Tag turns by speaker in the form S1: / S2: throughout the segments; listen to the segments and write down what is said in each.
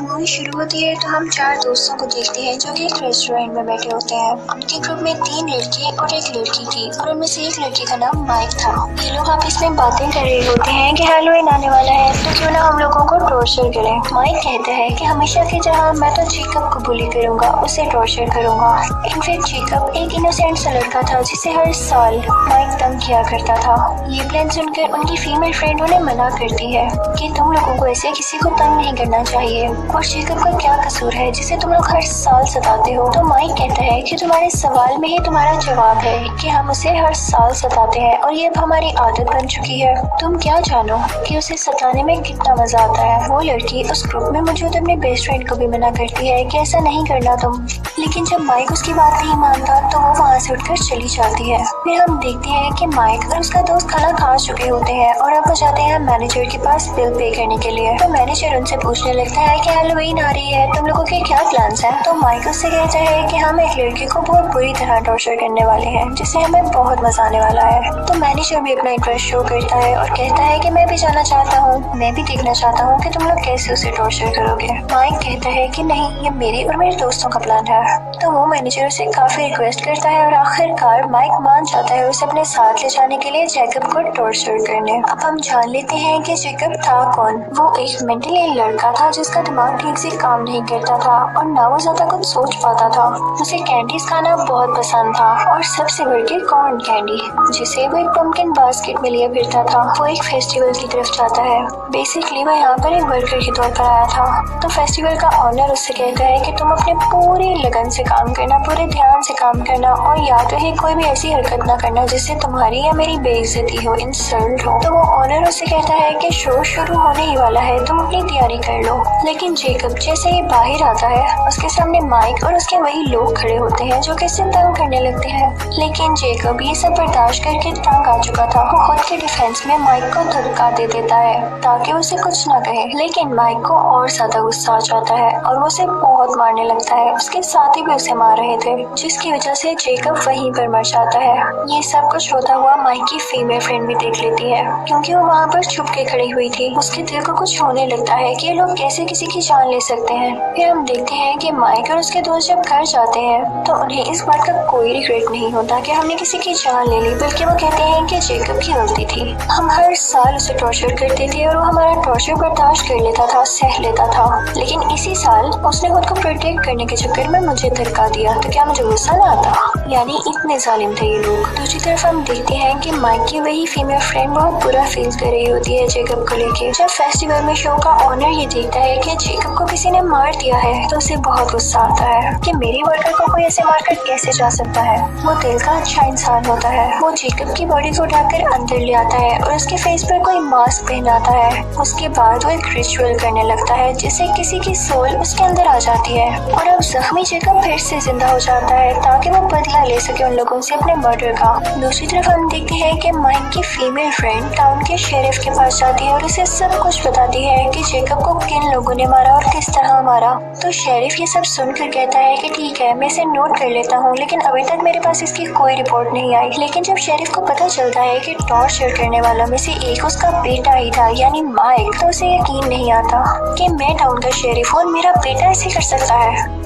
S1: Movie शुरू होती है तो हम चार दोस्तों को देखते हैं जो कि एक रेस्टोरेंट में बैठे होते हैं। उनके ग्रुप में 3 लड़के और एक लड़की थी और उनमें से एक लड़के का नाम माइक था। ये लोग आपस में बातें कर रहे होते हैं कि हैलोवीन आने वाला है तो क्यों ना हम लोगों को टॉर्चर करें। माइक कहता है कि हमेशा की तरह मैं तो जेकब को बुली करूंगा, उसे टॉर्चर करूंगा। इनफैक्ट जेकब एक इनोसेंट सा लड़का था जिसे हर साल माइक तंग किया करता था। ये प्लान सुनकर उनकी फीमेल फ्रेंड उन्हें मना करती है कि तुम लोगों को ऐसे किसी को तंग नहीं करना चाहिए और जेकब का क्या कसूर है जिसे तुम लोग हर साल सताते हो। तो माइक कहता है कि तुम्हारे सवाल में ही तुम्हारा जवाब है कि हम उसे हर साल सताते हैं और ये अब हमारी आदत बन चुकी है। तुम क्या जानो कि उसे सताने में कितना मजा आता है। वो लड़की उस ग्रुप में मौजूद अपने बेस्ट फ्रेंड को भी मना करती है कि ऐसा नहीं करना तुम, लेकिन जब माइक उसकी बात नहीं मानता तो वो वहाँ से उठकर चली जाती है। फिर हम देखते हैं कि माइक और उसका दोस्त खाना खा चुके होते हैं और अब वो जाते हैं मैनेजर के पास बिल पे करने के लिए। तो मैनेजर उनसे पूछने लगता है कि हैलोवीन आ रही है, तुम लोगों के क्या प्लान्स हैं। तो माइक उससे कहता है कि हम एक लड़की को बहुत बुरी तरह टॉर्चर करने वाले हैं जिससे हमें बहुत मजा आने वाला है। तो मैनेजर भी अपना इंटरेस्ट शो करता है और कहता है कि मैं भी जाना चाहता हूँ, मैं भी देखना चाहता हूँ कि तुम लोग कैसे उसे टॉर्चर करोगे। माइक कहता है कि नहीं, ये मेरे और मेरे दोस्तों का प्लान है। तो वो मैनेजर उसे काफी रिक्वेस्ट करता है और आखिरकार माइक मान जाता है उसे अपने साथ ले जाने के लिए जेकब को टॉर्चर करने। अब हम जान लेते हैं कि जेकब था कौन। वो एक मेंटली लड़का था जिसका दिमाग ठीक से काम नहीं करता था और ना वो ज्यादा कुछ सोच पाता था। उसे कैंडीज खाना बहुत पसंद था और सबसे बढ़ के कॉर्न कैंडी, जिसे वो एक पम्पकिन बास्केट में लिए फिरता था। वो एक फेस्टिवल की तरफ जाता है। बेसिकली वो यहाँ पर एक वर्कर के तौर पर आया था। तो फेस्टिवल का ऑनर उससे कहता है कि तुम अपने पूरी लगन से काम करना, पूरे ध्यान से काम करना और याद रहे कोई भी ऐसी हरकत ना करना जिससे तुम्हारी या मेरी बेइज्जती हो, इंसल्ट हो। तो वो ऑनर उससे कहता है कि शो शुरू होने ही वाला है, तुम अपनी तैयारी कर लो। लेकिन जेकब जैसे ही बाहर आता है उसके सामने माइक और उसके वही लोग खड़े होते हैं जो कि उसे तंग करने लगते हैं। लेकिन जेकब ये सब बर्दाश्त करके तंग आ चुका था। वो खुद के डिफेंस में माइक को धक्का दे देता है ताकि उसे कुछ ना कहे। लेकिन माइक को और ज्यादा गुस्सा आ जाता है और वो उसे बहुत मारने लगता है। उसके साथी भी उसे मार रहे थे जिसकी वजह से जेकब वहीं पर मर जाता है। ये सब कुछ होता हुआ माइक की फीमेल फ्रेंड भी देख लेती है क्योंकि वो वहाँ पर छुप के खड़ी हुई थी। उसके दिल को कुछ होने लगता है कि ये लोग कैसे किसी की जान ले सकते हैं। फिर हम देखते हैं कि माइक और उसके दोस्त जब घर जाते हैं तो उन्हें इस बात का कोई रिग्रेट नहीं होता कि हमने किसी की जान ले ली, बल्कि वो कहते हैं कि जेकब की गलती थी। हम हर साल उसे टॉर्चर करते थे और वो हमारा टॉर्चर बर्दाश्त कर लेता था, सह लेता था। लेकिन इसी साल उसने खुद को प्रोटेक्ट करने के चक्कर में मुझे धक्का दिया तो क्या मुझे गुस्सा ना आता। यानी इतने जालिम थे ये लोग। दूसरी तरफ हम देखते हैं कि माइक की वही फीमेल फ्रेंड बहुत बुरा फील कर रही होती है जेकब को लेके। जब फेस्टिवल में शो का ऑनर ये देखता है कि जेकब को किसी ने मार दिया है तो उसे बहुत गुस्सा आता है कि मेरी वर्कर को कोई ऐसे मारकर कैसे जा सकता है। वो दिल का अच्छा इंसान होता है। वो जेकब की बॉडी को उठाकर अंदर ले आता है और उसके फेस पर कोई मास्क पहनाता है। उसके बाद वो एक रिचुअल करने लगता है जिससे किसी की सोल उसके अंदर आ जाती है और अब जख्मी जेकब फिर से जिंदा हो जाता है ताकि वो बदला ले सके उन लोगों से अपने मर्डर का। दूसरी तरफ हम देखते हैं कि माइक की फीमेल फ्रेंड टाउन के शेरिफ के पास जाती है और उसे सब कुछ बताती है कि जेकब को किन लोगों ने मारा और किस तरह मारा। तो शेरिफ ये सब सुनकर कहता है कि ठीक है, मैं इसे नोट कर लेता हूँ, लेकिन अभी तक मेरे पास इसकी कोई रिपोर्ट नहीं आई। लेकिन जब शेरिफ को पता चलता है कि टॉर्चर करने वालों में से एक उसका बेटा ही था यानी माइक, तो उसे यकीन नहीं आता कि मैं टाउन का शेरिफ हूँ और मेरा बेटा ऐसे कर सकता है।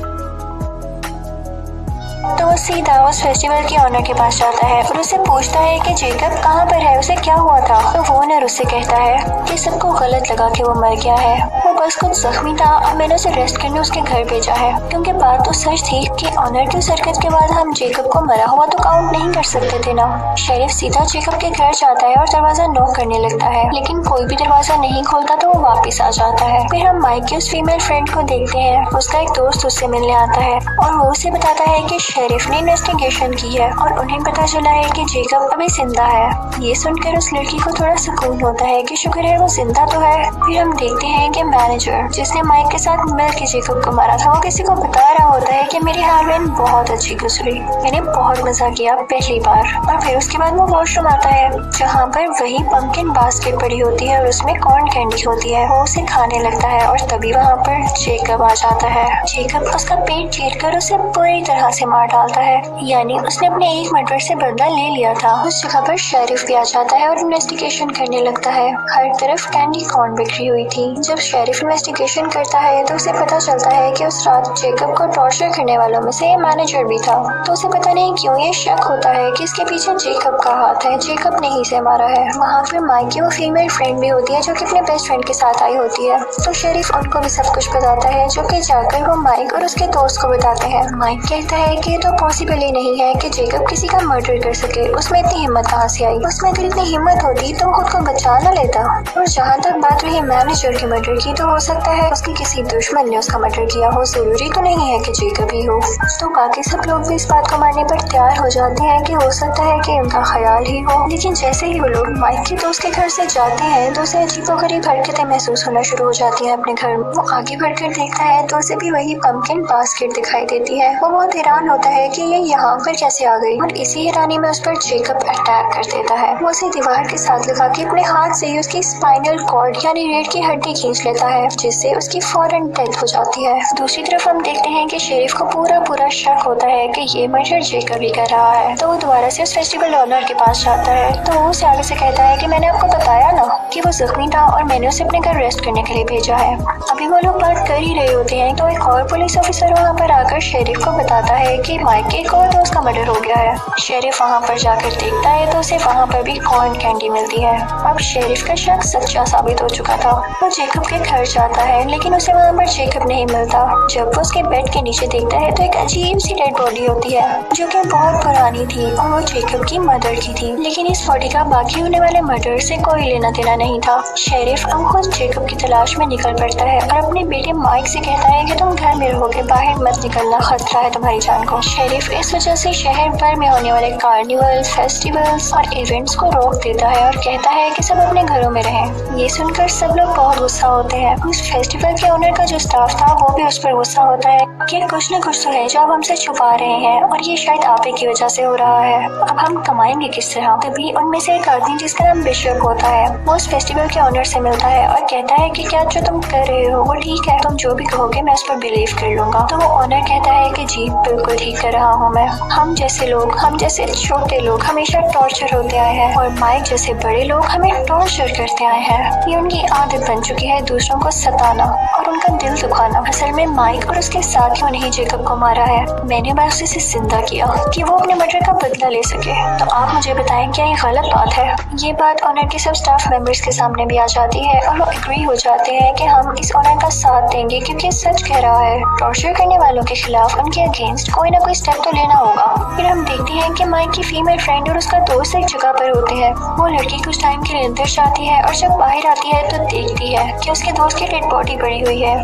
S1: तो वो सीधा उस फेस्टिवल के ऑनर के पास जाता है और उससे पूछता है कि जेकब कहाँ पर है, उसे क्या हुआ था। तो वो ऑनर उससे कहता है कि सबको गलत लगा कि वो मर गया है, वो बस कुछ जख्मी था, अब मैंने उसे रेस्ट करने उसके घर भेजा है। क्योंकि बात तो सच थी कि ऑनर की हरकत के बाद हम जेकब को मरा हुआ तो काउंट नहीं कर सकते थे ना। शेरिफ सीधा जेकब के घर जाता है और दरवाजा नॉक करने लगता है, लेकिन कोई भी दरवाजा नहीं खोलता तो वो वापिस आ जाता है। फिर हम माइक की उस फीमेल फ्रेंड को देखते हैं। उसका एक दोस्त उससे मिलने आता है और वो उसे बताता है कि शेरिफ ने इन्वेस्टिगेशन की है और उन्हें पता चला है कि जेकब अभी जिंदा है। ये सुनकर उस लड़की को थोड़ा सुकून होता है कि शुक्र है वो जिंदा तो है। फिर हम देखते हैं कि मैनेजर जिसने माइक के साथ मिलकर जेकब को मारा था वो किसी को बता रहा होता है कि मेरी हेरोइन बहुत अच्छी गुजरी, मैंने बहुत मजा किया पहली बार। और फिर उसके बाद वो वॉशरूम आता है जहाँ पर वही पम्पकिन बास्केट पड़ी होती है और उसमें कॉर्न कैंडी होती है। वो उसे खाने लगता है और तभी वहाँ पर जेकब आ जाता है। जेकब उसका पेट चीर कर उसे पूरी तरह से मार डालता है। यानी उसने अपने एक मर्डर से बदला ले लिया था। उस जगह पर शेरिफ भी आ जाता है और इन्वेस्टिगेशन करने लगता है। हर तरफ कैंडी कॉर्न बिखरी हुई थी। जब शेरिफ शेरिफ इन्वेस्टिगेशन करता है तो उसे पता चलता है कि उस रात जेकब को टॉर्चर करने वालों में से मैनेजर भी था। तो उसे पता नहीं क्यों ये शक होता है कि इसके पीछे जेकब का हाथ है, जेकब ने ही इसे मारा है। वहाँ पर माइक की वो फीमेल फ्रेंड भी होती है जो कि अपने बेस्ट फ्रेंड के साथ आई होती है। तो शेरिफ उनको भी सब कुछ बताता है, जो कि जाकर वो माइक और उसके दोस्त को बताते हैं। माइक कहता है कि ये तो पॉसिबल ही नहीं है कि जेकब किसी का मर्डर कर सके, उसमें इतनी हिम्मत कहाँ से आई? उसमें अगर इतनी हिम्मत होती तो खुद को बचा न लेता। और जहाँ तक बात रही मैनेजर के मर्डर की, तो हो सकता है उसके किसी दुश्मन ने उसका मर्डर किया हो, जरूरी तो नहीं है कि जेकब ही हो। तो बाकी सब लोग भी इस बात को मानने पर तैयार हो जाते हैं कि हो सकता है कि उनका ख्याल ही हो। लेकिन जैसे ही वो लोग माइक के दोस्त के घर से जाते हैं तो उसे अजीबोगरीब हरकतें महसूस होना शुरू हो जाती हैं अपने घर में। वो आगे बढ़कर देखता है तो उसे भी वही पंपकिन बास्केट दिखाई देती है। वो बहुत हैरान होता है कि ये यहाँ पर कैसे आ गई, और इसी हैरानी में उस पर जेकब अटैक कर देता है। वो उसे दीवार के साथ लगा के अपने हाथ से ही उसकी स्पाइनल कॉर्ड यानी रीढ़ की हड्डी खींच लेता है, जिससे उसकी फौरन डेथ हो जाती है। दूसरी तरफ हम देखते हैं कि शेरिफ को पूरा शक होता है कि ये मर्डर जेकब ही कर रहा है। तो वो दोबारा से उस फेस्टिवल ओनर के पास जाता है। तो वो उसे आगे से कहता है कि मैंने आपको बताया ना कि वो जख्मी था और मैंने उसे अपने घर रेस्ट करने के लिए भेजा है। अभी वो लोग बात कर ही रहे होते हैं तो एक और पुलिस ऑफिसर वहाँ पर आकर शेरिफ को बताता है कि माइक के एक और दोस्त का मर्डर हो गया है। शेरिफ वहाँ पर जाकर देखता है तो उसे वहाँ पर भी कॉर्न कैंडी मिलती है। अब शेरिफ का शक सच्चा साबित हो चुका था। वो जेकब के घर जाता है लेकिन उसे वहाँ पर जेकब नहीं मिलता। जब वो उसके बेड के नीचे देखता है तो एक अजीब सी डेड बॉडी होती है जो कि बहुत पुरानी थी और वो जेकब की मदर की थी। लेकिन इस बॉडी का बाकी होने वाले मर्डर से कोई लेना देना नहीं था। शेरिफ अब खुद जेकब की तलाश में निकल पड़ता है और अपने बेटे माइक से कहता है कि तुम घर में रहोगे, बाहर मत निकलना, खतरा है तुम्हारी जान को। शेरिफ इस वजह से शहर भर में होने वाले कार्निवल, फेस्टिवल्स और इवेंट्स को रोक देता है और कहता है कि सब अपने घरों में रहें। ये सुनकर सब लोग बहुत गुस्सा होते हैं। उस फेस्टिवल के ओनर का जो स्टाफ था वो भी उस पर गुस्सा होता है कि कुछ न कुछ तो है जो आप हमसे छुपा रहे हैं और ये शायद आप ही की वजह से हो रहा है। अब हम कमाएंगे किस तरह? तभी उनमें से एक आदमी जिसका नाम बिशप होता है वो उस फेस्टिवल के ओनर से मिलता है और कहता है कि क्या जो तुम कर रहे हो वो ठीक है, तुम जो भी कहोगे मैं उस पर बिलीव कर लूंगा। तो वो ओनर कहता है कि जी बिल्कुल ठीक कर रहा हूँ मैं। हम जैसे लोग, हम जैसे छोटे लोग हमेशा टॉर्चर होते आए हैं और माइक जैसे बड़े लोग हमें टॉर्चर करते आए हैं। ये उनकी आदत बन चुकी है दूसरों को सताना और उनका दिल दुखाना। असल में माइक और उसके साथियों ने ही जेकब को मारा है। मैंने बस उसे जिंदा किया कि वो अपने मर्डर का बदला ले सके। तो आप मुझे बताएं क्या ये गलत बात है? ये बात ओनर के सब स्टाफ मेंबर्स के सामने भी आ जाती है और वो एग्री हो जाते हैं कि हम इस ओनर का साथ देंगे क्योंकि सच कह रहा है। टॉर्चर करने वालों के खिलाफ उनके अगेंस्ट कोई ना कोई स्टेप तो लेना होगा। फिर हम देखते हैं कि माइक की फीमेल फ्रेंड और उसका दोस्त एक जगह पर होते हैं। वो लड़की कुछ टाइम के लिए अंदर जाती है और जब बाहर आती है तो देखती है कि उसके दोस्त की डेड बॉडी पड़ी हुई है।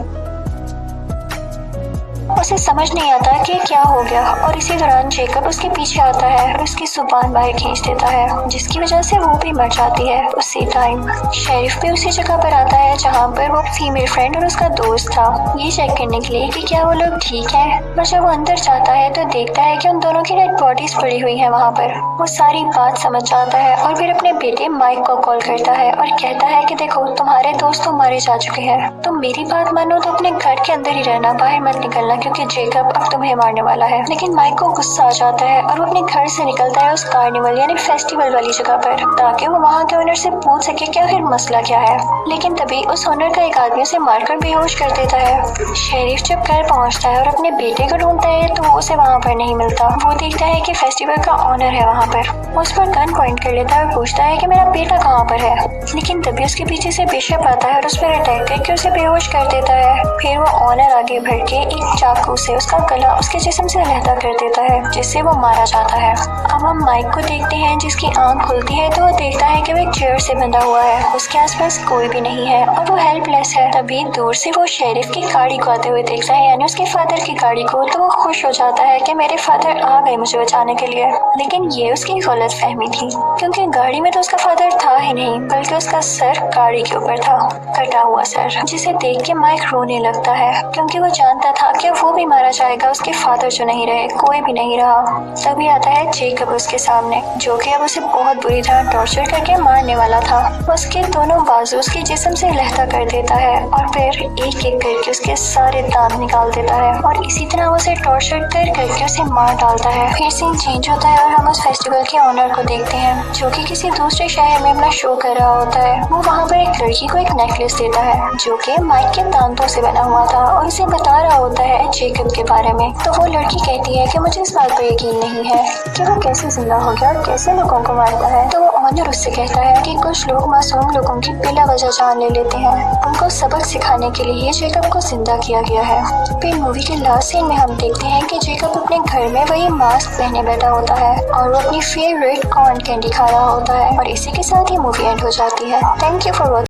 S1: उसे समझ नहीं आता कि क्या हो गया और इसी दौरान जेकब उसके पीछे आता है और उसकी जुबान बाहर खींच देता है, जिसकी वजह से वो भी मर जाती है उसी टाइम। शेरिफ भी उसी जगह पर आता है जहाँ पर वो फीमेल फ्रेंड और उसका दोस्त था, ये चेक करने के लिए कि क्या वो लोग ठीक है। पर जब वो अंदर जाता है तो देखता है कि उन दोनों की डेड बॉडीज पड़ी हुई है वहाँ पर। वो सारी बात समझ जाता है और फिर अपने बेटे माइक को कॉल करता है और कहता है कि देखो तुम्हारे दोस्त तो मारे जा चुके हैं, तुम मेरी बात मानो तो अपने घर के अंदर ही रहना, बाहर मत निकलना क्योंकि जेकब अब तुम्हें मारने वाला है। लेकिन माइक को गुस्सा आ जाता है और वो अपने घर से निकलता है उस कार्निवल यानी फेस्टिवल वाली जगह पर ताकि वो वहाँ के ओनर से पूछ सके कि आखिर मसला क्या है। लेकिन तभी उस ओनर का एक आदमी उसे मारकर बेहोश कर देता है। शेरिफ जब घर पहुँचता है और अपने बेटे को ढूंढता है तो वो उसे वहाँ पर नहीं मिलता। वो देखता है कि फेस्टिवल का ओनर है वहाँ पर। वो उस पर गन पॉइंट कर लेता है और पूछता है कि मेरा बेटा कहाँ पर है। लेकिन तभी उसके पीछे से बिशप आता है और उस पर अटैक करके उसे बेहोश कर देता है। फिर वो ओनर आगे बढ़ के एक चाकू से उसका गला उसके जिस्म से अलहदा कर देता है, जिससे वो मारा जाता है। अब हम माइक को देखते हैं जिसकी आंख खुलती है तो वो देखता है कि वो एक चेयर से बंधा हुआ है, उसके आसपास कोई भी नहीं है और वो हेल्पलेस है। तभी दूर से वो शेरिफ की गाड़ी को आते हुए देखता है यानी उसके फादर की गाड़ी को, तो वो खुश हो जाता है कि मेरे फादर आ गए मुझे बचाने के लिए। लेकिन ये उसकी गलत फहमी थी क्योंकि गाड़ी में तो उसका फादर था ही नहीं बल्कि उसका सर गाड़ी के ऊपर था, कटा हुआ सर, जिसे देख के माइक रोने लगता है क्योंकि वो जानता था कि वो भी मारा जाएगा, उसके फादर जो नहीं रहे, कोई भी नहीं रहा। तभी आता है जेकब उसके सामने, जो कि अब उसे बहुत बुरी तरह टॉर्चर करके मारने वाला था। उसके दोनों बाजू उसके जिस्म से लहता कर देता है और फिर एक एक करके उसके सारे दांत निकाल देता है और इसी तरह उसे टॉर्चर करके उसे मार डालता है। फिर सीन चेंज होता है और हम उस फेस्टिवल के ऑनर को देखते हैं, जो कि किसी दूसरे शहर में अपना शो कर रहा होता है। वो वहाँ पर एक लड़की को एक नेकलेस देता है, जो कि माइक के दांतों से बना हुआ था, और उसे बता रहा होता है जेकब के बारे में। तो वो लड़की कहती है कि मुझे इस बात पर यकीन नहीं है कि वो कैसे जिंदा हो गया और कैसे लोगों को मारता है। तो वो ऑनर उससे कहता है कि कुछ लोग मासूम लोगों की बिला वजह जान ले लेते हैं, उनको सबक सिखाने के लिए जेकब को जिंदा किया गया है। फिर मूवी के लास्ट सीन में हम देखते हैं कि जेकब अपने घर में वही मास्क पहने बैठा होता है और वो अपनी फेवरेट कॉर्न कैंडी खा रहा होता है, और इसी के साथ ही मूवी एंड हो जाती है। Thank you for watching.